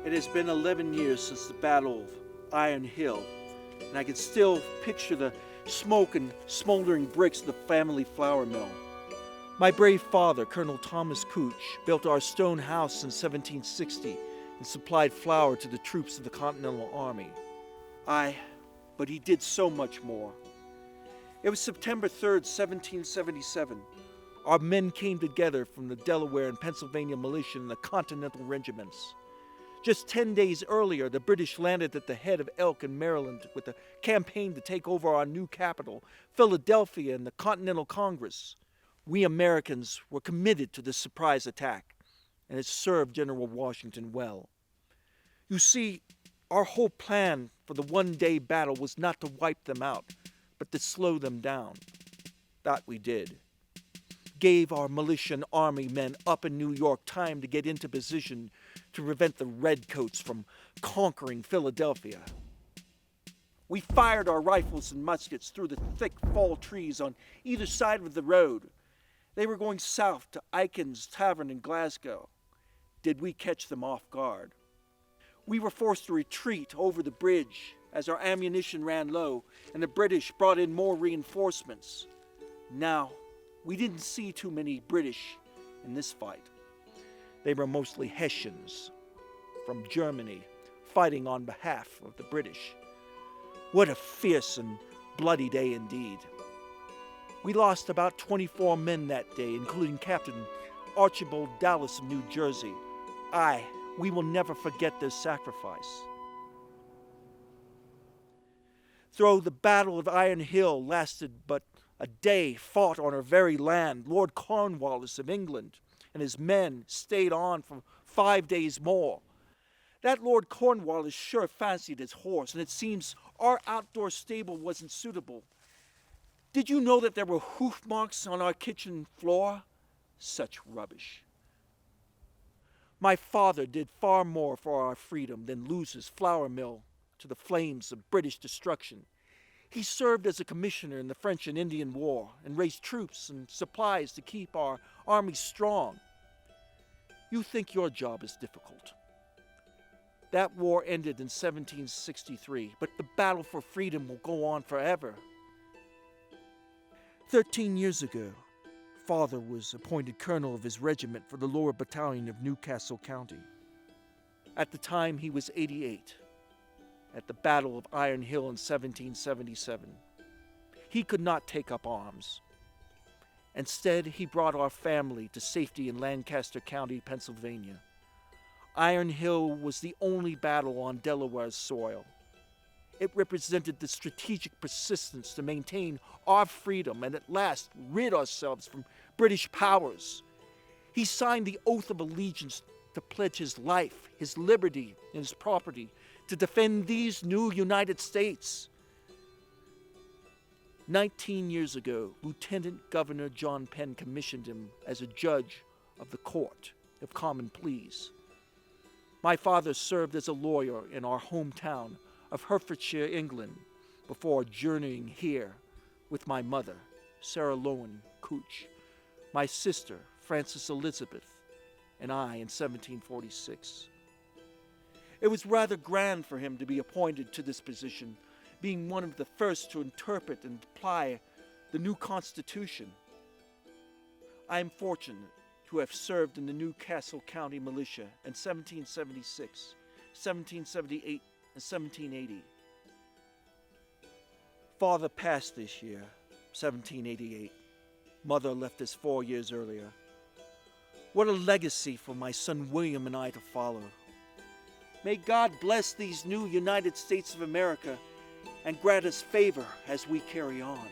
It has been 11 years since the Battle of Iron Hill, and I can still picture the smoke and smoldering bricks of the family flour mill. My brave father, Colonel Thomas Kuhn, built our stone house in 1760 and supplied flour to the troops of the Continental Army. But he did so much more. It was September 3rd, 1777. Our men came together from the Delaware and Pennsylvania militia and the Continental regiments. Just 10 days earlier, the British landed at the head of Elk in Maryland with a campaign to take over our new capital, Philadelphia, and the Continental Congress. We Americans were committed to this surprise attack, and it served General Washington well. You see, our whole plan for the one-day battle was not to wipe them out, but to slow them down. That we did. Gave our militia and army men up in New York time to get into position to prevent the redcoats from conquering Philadelphia. We fired our rifles and muskets through the thick fall trees on either side of the road. They were going south to Icon's Tavern in Glasgow. Did we catch them off guard? We were forced to retreat over the bridge as our ammunition ran low and the British brought in more reinforcements. Now, we didn't see too many British in this fight. They were mostly Hessians from Germany fighting on behalf of the British. What a fierce and bloody day indeed. We lost about 24 men that day, including Captain Archibald Dallas of New Jersey. We will never forget their sacrifice. Though the Battle of Iron Hill lasted but a day, fought on our very land, Lord Cornwallis of England and his men stayed on for 5 days more. That Lord Cornwallis sure fancied his horse, and it seems our outdoor stable wasn't suitable. Did you know that there were hoof marks on our kitchen floor? Such rubbish. My father did far more for our freedom than lose his flour mill to the flames of British destruction. He served as a commissioner in the French and Indian War and raised troops and supplies to keep our army strong. You think your job is difficult. That war ended in 1763, but the battle for freedom will go on forever. 13 years ago, Father was appointed colonel of his regiment for the Lower Battalion of Newcastle County. At the time, he was 88, at the Battle of Iron Hill in 1777. He could not take up arms. Instead, he brought our family to safety in Lancaster County, Pennsylvania. Iron Hill was the only battle on Delaware's soil. It represented the strategic persistence to maintain our freedom and at last rid ourselves from British powers. He signed the oath of allegiance to pledge his life, his liberty, and his property to defend these new United States. 19 years ago, Lieutenant Governor John Penn commissioned him as a judge of the Court of Common Pleas. My father served as a lawyer in our hometown of Hertfordshire, England, before journeying here with my mother, Sarah Lowen Cooch, my sister, Frances Elizabeth, and I in 1746. It was rather grand for him to be appointed to this position, being one of the first to interpret and apply the new Constitution. I am fortunate to have served in the Newcastle County Militia in 1776, 1778, and 1780. Father passed this year, 1788. Mother left us 4 years earlier. What a legacy for my son William and I to follow. May God bless these new United States of America and grant us favor as we carry on.